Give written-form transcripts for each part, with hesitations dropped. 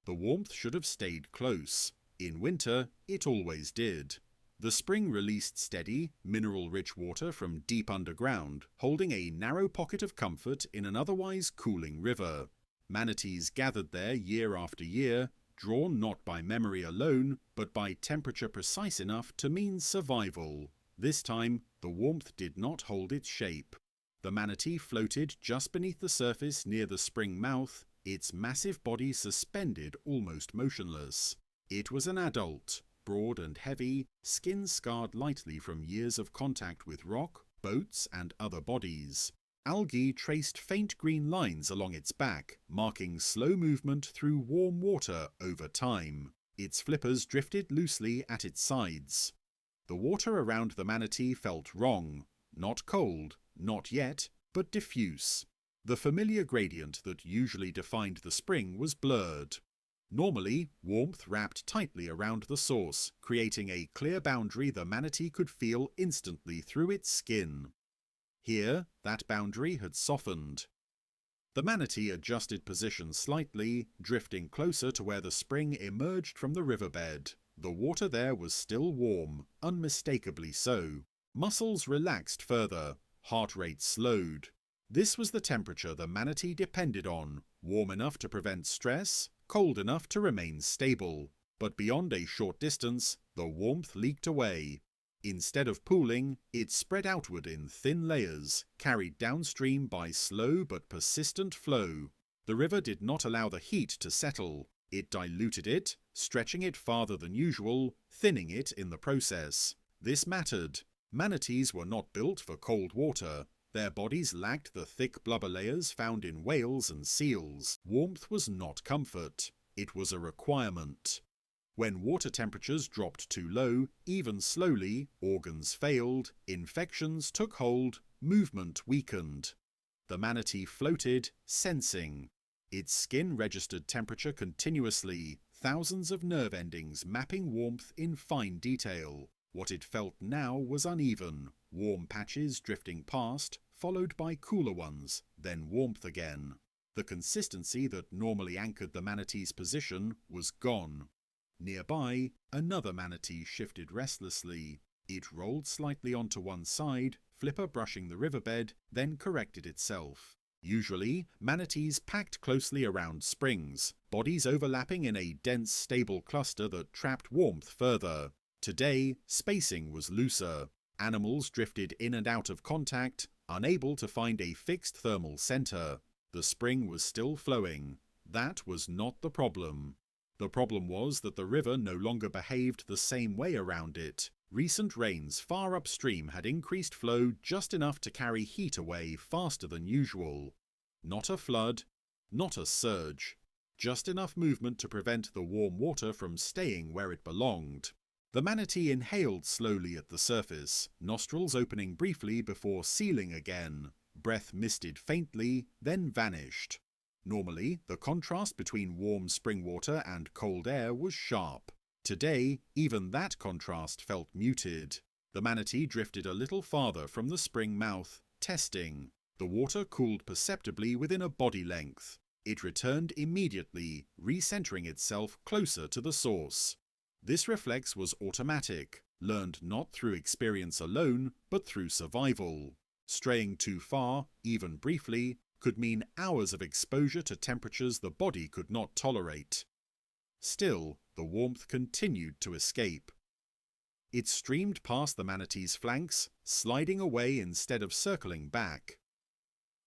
The warmth should have stayed close. In winter, it always did. The spring released steady, mineral-rich water from deep underground, holding a narrow pocket of comfort in an otherwise cooling river. Manatees gathered there year after year, drawn not by memory alone, but by temperature precise enough to mean survival. This time, the warmth did not hold its shape. The manatee floated just beneath the surface near the spring mouth, its massive body suspended almost motionless. It was an adult, broad and heavy, skin scarred lightly from years of contact with rock, boats, and other bodies. Algae traced faint green lines along its back, marking slow movement through warm water over time. Its flippers drifted loosely at its sides. The water around the manatee felt wrong. Not cold, not yet, but diffuse. The familiar gradient that usually defined the spring was blurred. Normally, warmth wrapped tightly around the source, creating a clear boundary the manatee could feel instantly through its skin. Here, that boundary had softened. The manatee adjusted position slightly, drifting closer to where the spring emerged from the riverbed. The water there was still warm, unmistakably so. Muscles relaxed further, heart rate slowed. This was the temperature the manatee depended on, warm enough to prevent stress, cold enough to remain stable. But beyond a short distance, the warmth leaked away. Instead of pooling, it spread outward in thin layers, carried downstream by slow but persistent flow. The river did not allow the heat to settle. It diluted it, stretching it farther than usual, thinning it in the process. This mattered. Manatees were not built for cold water. Their bodies lacked the thick blubber layers found in whales and seals. Warmth was not comfort. It was a requirement. When water temperatures dropped too low, even slowly, organs failed, infections took hold, movement weakened. The manatee floated, sensing. Its skin registered temperature continuously, thousands of nerve endings mapping warmth in fine detail. What it felt now was uneven, warm patches drifting past, followed by cooler ones, then warmth again. The consistency that normally anchored the manatee's position was gone. Nearby, another manatee shifted restlessly. It rolled slightly onto one side, flipper brushing the riverbed, then corrected itself. Usually, manatees packed closely around springs, bodies overlapping in a dense, stable cluster that trapped warmth further. Today, spacing was looser. Animals drifted in and out of contact, unable to find a fixed thermal center. The spring was still flowing. That was not the problem. The problem was that the river no longer behaved the same way around it. Recent rains far upstream had increased flow just enough to carry heat away faster than usual. Not a flood, not a surge. Just enough movement to prevent the warm water from staying where it belonged. The manatee inhaled slowly at the surface, nostrils opening briefly before sealing again. Breath misted faintly, then vanished. Normally, the contrast between warm spring water and cold air was sharp. Today, even that contrast felt muted. The manatee drifted a little farther from the spring mouth, testing. The water cooled perceptibly within a body length. It returned immediately, recentering itself closer to the source. This reflex was automatic, learned not through experience alone, but through survival. Straying too far, even briefly, could mean hours of exposure to temperatures the body could not tolerate. Still, the warmth continued to escape. It streamed past the manatee's flanks, sliding away instead of circling back.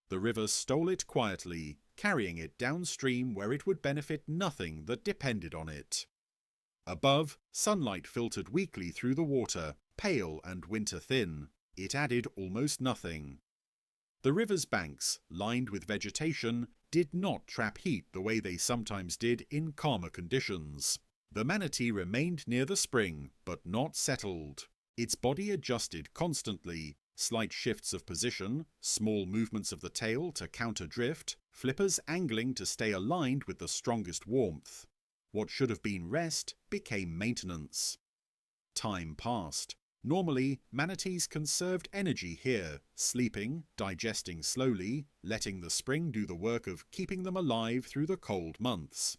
The river stole it quietly, carrying it downstream where it would benefit nothing that depended on it. Above, sunlight filtered weakly through the water, pale and winter-thin. It added almost nothing. The river's banks, lined with vegetation, did not trap heat the way they sometimes did in calmer conditions. The manatee remained near the spring, but not settled. Its body adjusted constantly, slight shifts of position, small movements of the tail to counter drift, flippers angling to stay aligned with the strongest warmth. What should have been rest became maintenance. Time passed. Normally, manatees conserved energy here, sleeping, digesting slowly, letting the spring do the work of keeping them alive through the cold months.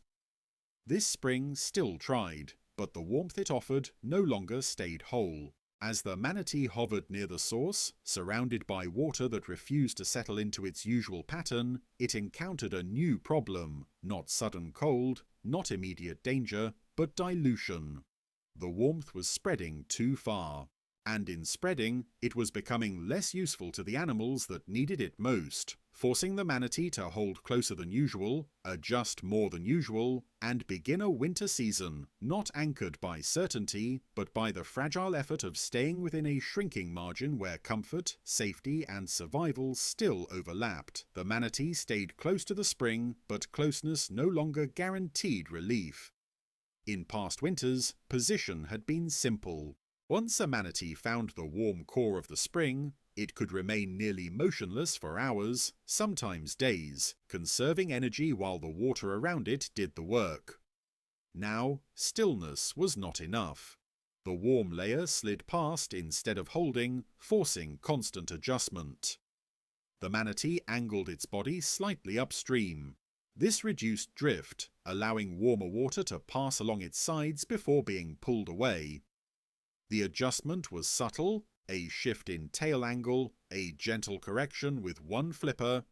This spring still tried, but the warmth it offered no longer stayed whole. As the Manatee hovered near the source, surrounded by water that refused to settle into its usual pattern, it encountered a new problem: not sudden cold, not immediate danger, but dilution. The warmth was spreading too far, and in spreading, it was becoming less useful to the animals that needed it most, forcing the manatee to hold closer than usual, adjust more than usual, and begin a winter season not anchored by certainty, but by the fragile effort of staying within a shrinking margin where comfort, safety, and survival still overlapped. The manatee stayed close to the spring, but closeness no longer guaranteed relief. In past winters, position had been simple. Once a manatee found the warm core of the spring, it could remain nearly motionless for hours, sometimes days, conserving energy while the water around it did the work. Now, stillness was not enough. The warm layer slid past instead of holding, forcing constant adjustment. The manatee angled its body slightly upstream. This reduced drift, allowing warmer water to pass along its sides before being pulled away. The adjustment was subtle, a shift in tail angle, a gentle correction with one flipper,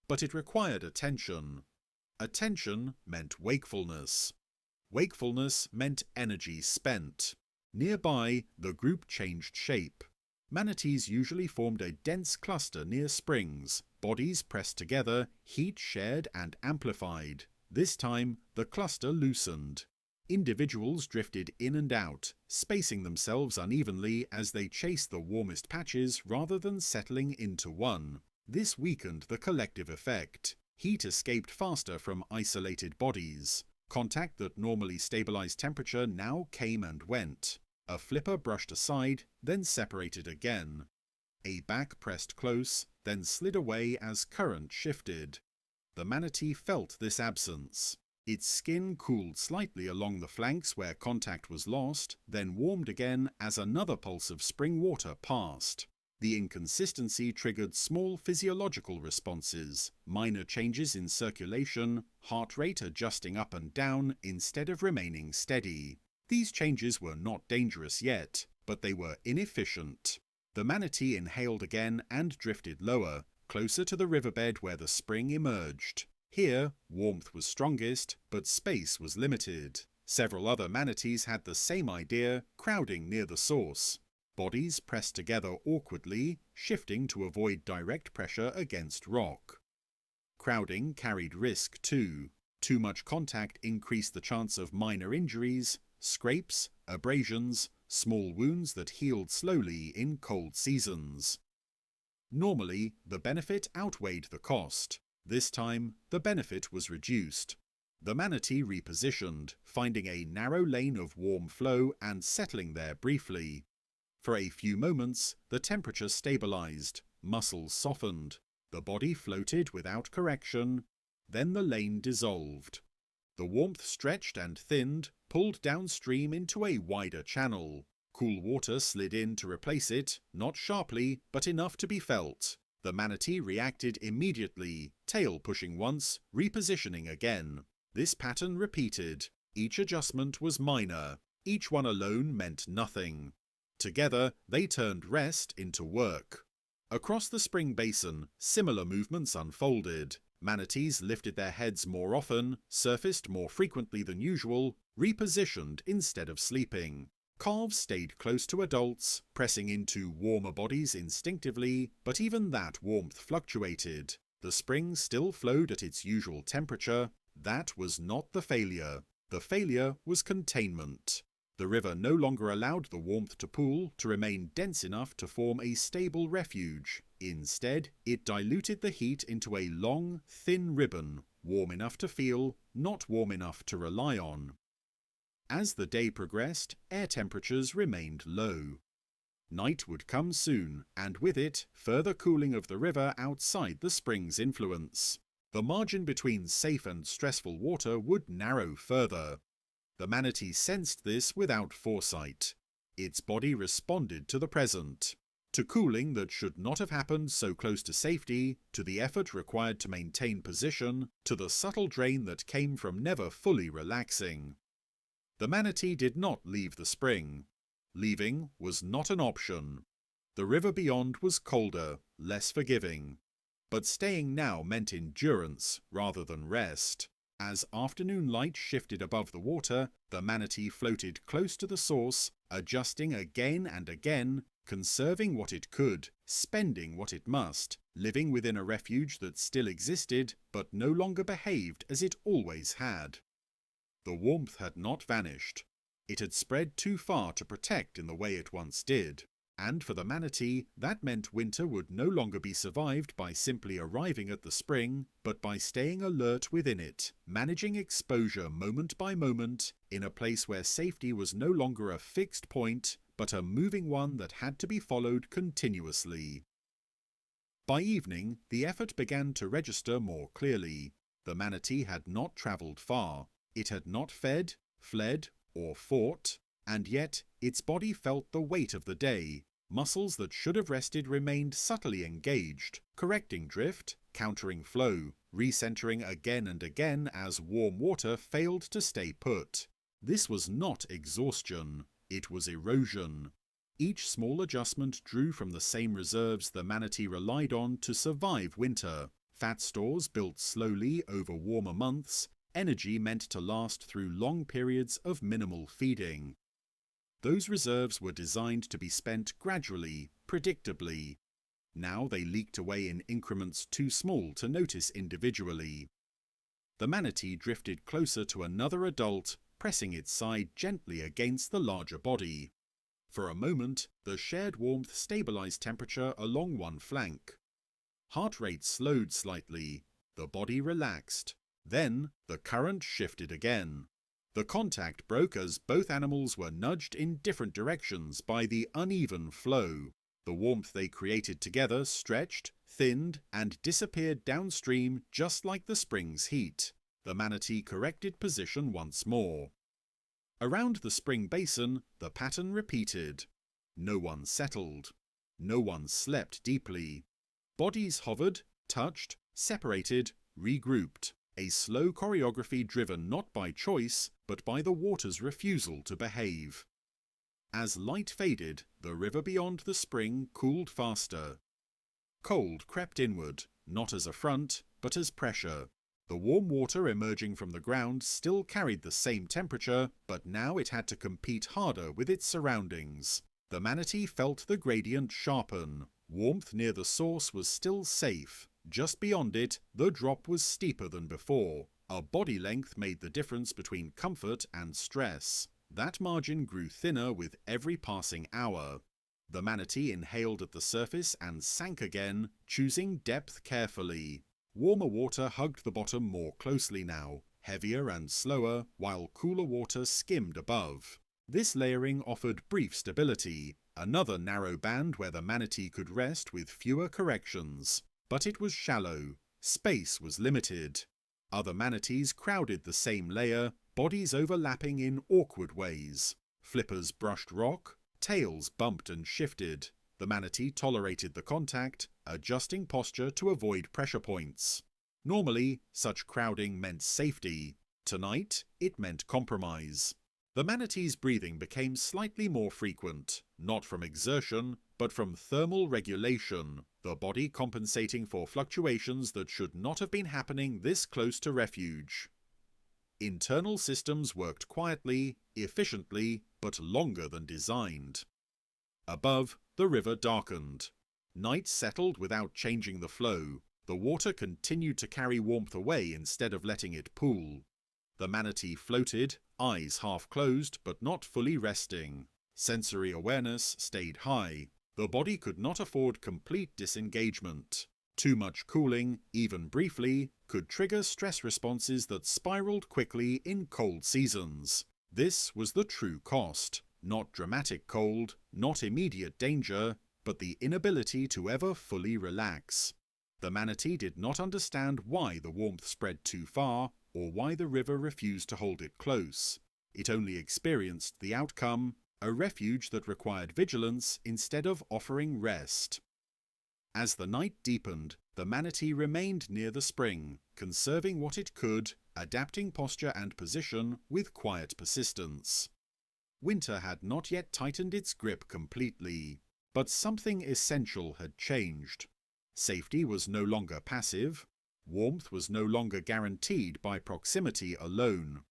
but it required attention. Attention meant wakefulness. Wakefulness meant energy spent. Nearby, the group changed shape. Manatees usually formed a dense cluster near springs, bodies pressed together, heat shared and amplified. This time, the cluster loosened. Individuals drifted in and out, spacing themselves unevenly as they chased the warmest patches rather than settling into one. This weakened the collective effect. Heat escaped faster from isolated bodies. Contact that normally stabilized temperature now came and went. A flipper brushed aside, then separated again. A back pressed close, then slid away as current shifted. The manatee felt this absence. Its skin cooled slightly along the flanks where contact was lost, then warmed again as another pulse of spring water passed. The inconsistency triggered small physiological responses, minor changes in circulation, heart rate adjusting up and down instead of remaining steady. These changes were not dangerous yet, but they were inefficient. The manatee inhaled again and drifted lower, closer to the riverbed where the spring emerged. Here, warmth was strongest, but space was limited. Several other manatees had the same idea, crowding near the source. Bodies pressed together awkwardly, shifting to avoid direct pressure against rock. Crowding carried risk too. Too much contact increased the chance of minor injuries, scrapes, abrasions, small wounds that healed slowly in cold seasons. Normally, the benefit outweighed the cost. This time, the benefit was reduced. The manatee repositioned, finding a narrow lane of warm flow and settling there briefly. For a few moments, the temperature stabilized, muscles softened, the body floated without correction, then the lane dissolved. The warmth stretched and thinned, pulled downstream into a wider channel. Cool water slid in to replace it, not sharply, but enough to be felt. The manatee reacted immediately, tail pushing once, repositioning again. This pattern repeated. Each adjustment was minor. Each one alone meant nothing. Together, they turned rest into work. Across the spring basin, similar movements unfolded. Manatees lifted their heads more often, surfaced more frequently than usual, repositioned instead of sleeping. Calves stayed close to adults, pressing into warmer bodies instinctively, but even that warmth fluctuated. The spring still flowed at its usual temperature. That was not the failure. The failure was containment. The river no longer allowed the warmth to pool to remain dense enough to form a stable refuge. Instead, it diluted the heat into a long, thin ribbon, warm enough to feel, not warm enough to rely on. As the day progressed, air temperatures remained low. Night would come soon, and with it, further cooling of the river outside the spring's influence. The margin between safe and stressful water would narrow further. The manatee sensed this without foresight. Its body responded to the present. to cooling that should not have happened so close to safety, to the effort required to maintain position, to the subtle drain that came from never fully relaxing. The Manatee did not leave the spring. Leaving was not an option. The river beyond was colder, less forgiving. But staying now meant endurance rather than rest. As afternoon light shifted above the water, the Manatee floated close to the source, adjusting again and again, conserving what it could, spending what it must, living within a refuge that still existed but no longer behaved as it always had. The warmth had not vanished. It had spread too far to protect in the way it once did. And for the Manatee, that meant winter would no longer be survived by simply arriving at the spring, but by staying alert within it, managing exposure moment by moment, in a place where safety was no longer a fixed point, but a moving one that had to be followed continuously. By evening, the effort began to register more clearly. The Manatee had not travelled far. It had not fed, fled, or fought, and yet its body felt the weight of the day. Muscles that should have rested remained subtly engaged, correcting drift, countering flow, recentering again and again as warm water failed to stay put. This was not exhaustion, it was erosion. Each small adjustment drew from the same reserves the Manatee relied on to survive winter. Fat stores built slowly over warmer months, energy meant to last through long periods of minimal feeding. Those reserves were designed to be spent gradually, predictably. Now they leaked away in increments too small to notice individually. The Manatee drifted closer to another adult, pressing its side gently against the larger body. For a moment, the shared warmth stabilized temperature along one flank. Heart rate slowed slightly. The body relaxed. Then the current shifted again. The contact broke as both animals were nudged in different directions by the uneven flow. The warmth they created together stretched, thinned, and disappeared downstream just like the spring's heat. The Manatee corrected position once more. Around the spring basin, the pattern repeated. No one settled. No one slept deeply. Bodies hovered, touched, separated, regrouped. A slow choreography driven not by choice, but by the water's refusal to behave. As light faded, the river beyond the spring cooled faster. Cold crept inward, not as a front, but as pressure. The warm water emerging from the ground still carried the same temperature, but now it had to compete harder with its surroundings. The Manatee felt the gradient sharpen. Warmth near the source was still safe. Just beyond it, the drop was steeper than before. A body length made the difference between comfort and stress. That margin grew thinner with every passing hour. The Manatee inhaled at the surface and sank again, choosing depth carefully. Warmer water hugged the bottom more closely now, heavier and slower, while cooler water skimmed above. This layering offered brief stability, another narrow band where the Manatee could rest with fewer corrections. But it was shallow. Space was limited. Other manatees crowded the same layer, bodies overlapping in awkward ways. Flippers brushed rock, tails bumped and shifted. The Manatee tolerated the contact, adjusting posture to avoid pressure points. Normally, such crowding meant safety. Tonight, it meant compromise. The Manatee's breathing became slightly more frequent, not from exertion, but from thermal regulation, the body compensating for fluctuations that should not have been happening this close to refuge. Internal systems worked quietly, efficiently, but longer than designed. Above, the river darkened. Night settled without changing the flow. The water continued to carry warmth away instead of letting it pool. The Manatee floated, eyes half closed but not fully resting. Sensory awareness stayed high. The body could not afford complete disengagement. Too much cooling, even briefly, could trigger stress responses that spiraled quickly in cold seasons. This was the true cost. Not dramatic cold, not immediate danger, but the inability to ever fully relax. The Manatee did not understand why the warmth spread too far, or why the river refused to hold it close. It only experienced the outcome, a refuge that required vigilance instead of offering rest. As the night deepened, the Manatee remained near the spring, conserving what it could, adapting posture and position with quiet persistence. Winter had not yet tightened its grip completely, but something essential had changed. Safety was no longer passive, warmth was no longer guaranteed by proximity alone.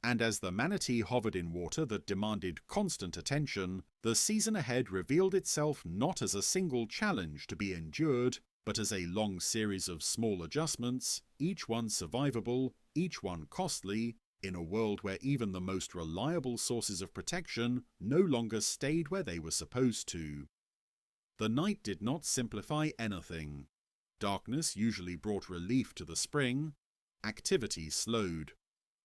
And as the Manatee hovered in water that demanded constant attention, the season ahead revealed itself not as a single challenge to be endured, but as a long series of small adjustments, each one survivable, each one costly, in a world where even the most reliable sources of protection no longer stayed where they were supposed to. The night did not simplify anything. Darkness usually brought relief to the spring. Activity slowed.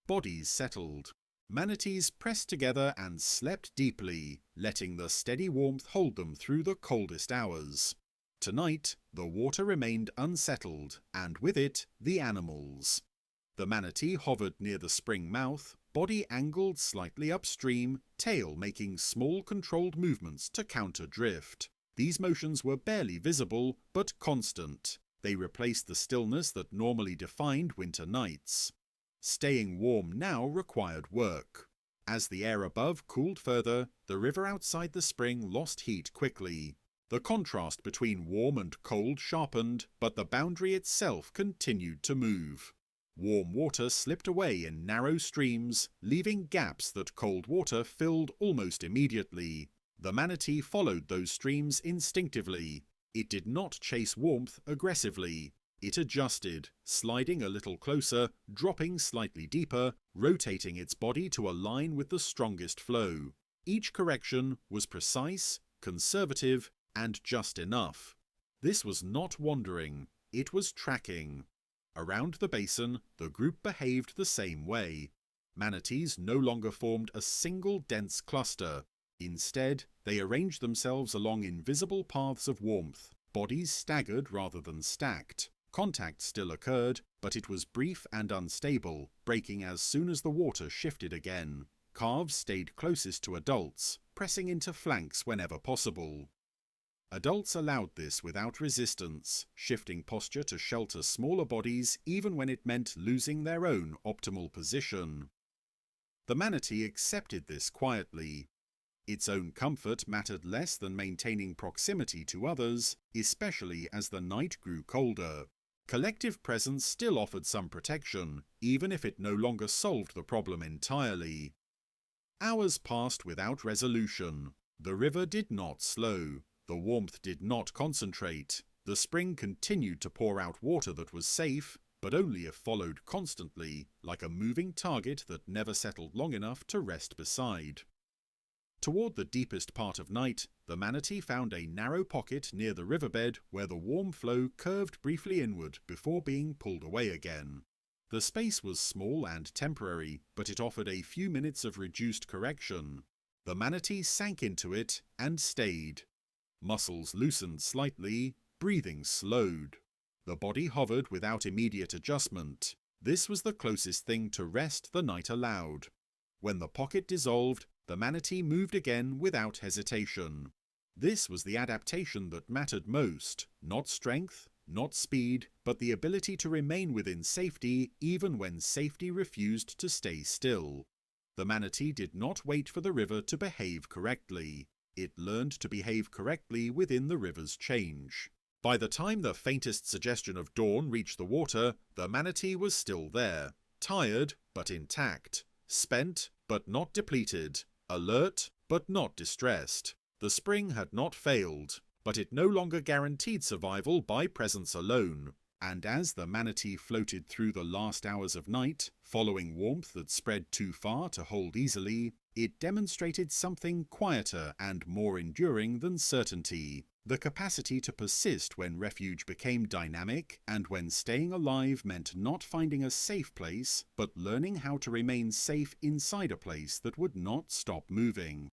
Bodies settled. Manatees pressed together and slept deeply, letting the steady warmth hold them through the coldest hours. Tonight, the water remained unsettled, and with it, the animals. The manatee hovered near the spring mouth, body angled slightly upstream, tail making small controlled movements to counter drift. These motions were barely visible, but constant. They replaced the stillness that normally defined winter nights. Staying warm now required work. As the air above cooled further, the river outside the spring lost heat quickly. The contrast between warm and cold sharpened, but the boundary itself continued to move. Warm water slipped away in narrow streams, leaving gaps that cold water filled almost immediately. The manatee followed those streams instinctively. It did not chase warmth aggressively. It adjusted, sliding a little closer, dropping slightly deeper, rotating its body to align with the strongest flow. Each correction was precise, conservative, and just enough. This was not wandering, it was tracking. Around the basin, the group behaved the same way. Manatees no longer formed a single dense cluster. Instead, they arranged themselves along invisible paths of warmth, bodies staggered rather than stacked. Contact still occurred, but it was brief and unstable, breaking as soon as the water shifted again. Calves stayed closest to adults, pressing into flanks whenever possible. Adults allowed this without resistance, shifting posture to shelter smaller bodies even when it meant losing their own optimal position. The manatee accepted this quietly. Its own comfort mattered less than maintaining proximity to others, especially as the night grew colder. Collective presence still offered some protection, even if it no longer solved the problem entirely. Hours passed without resolution. The river did not slow. The warmth did not concentrate. The spring continued to pour out water that was safe, but only if followed constantly, like a moving target that never settled long enough to rest beside. Toward the deepest part of night, the manatee found a narrow pocket near the riverbed where the warm flow curved briefly inward before being pulled away again. The space was small and temporary, but it offered a few minutes of reduced correction. The manatee sank into it and stayed. Muscles loosened slightly, breathing slowed. The body hovered without immediate adjustment. This was the closest thing to rest the night allowed. When the pocket dissolved, the manatee moved again without hesitation. This was the adaptation that mattered most, not strength, not speed, but the ability to remain within safety even when safety refused to stay still. The manatee did not wait for the river to behave correctly. It learned to behave correctly within the river's change. By the time the faintest suggestion of dawn reached the water, the manatee was still there, tired but intact, spent but not depleted, alert but not distressed. The spring had not failed, but it no longer guaranteed survival by presence alone, and as the manatee floated through the last hours of night, following warmth that spread too far to hold easily, it demonstrated something quieter and more enduring than certainty, the capacity to persist when refuge became dynamic and when staying alive meant not finding a safe place, but learning how to remain safe inside a place that would not stop moving.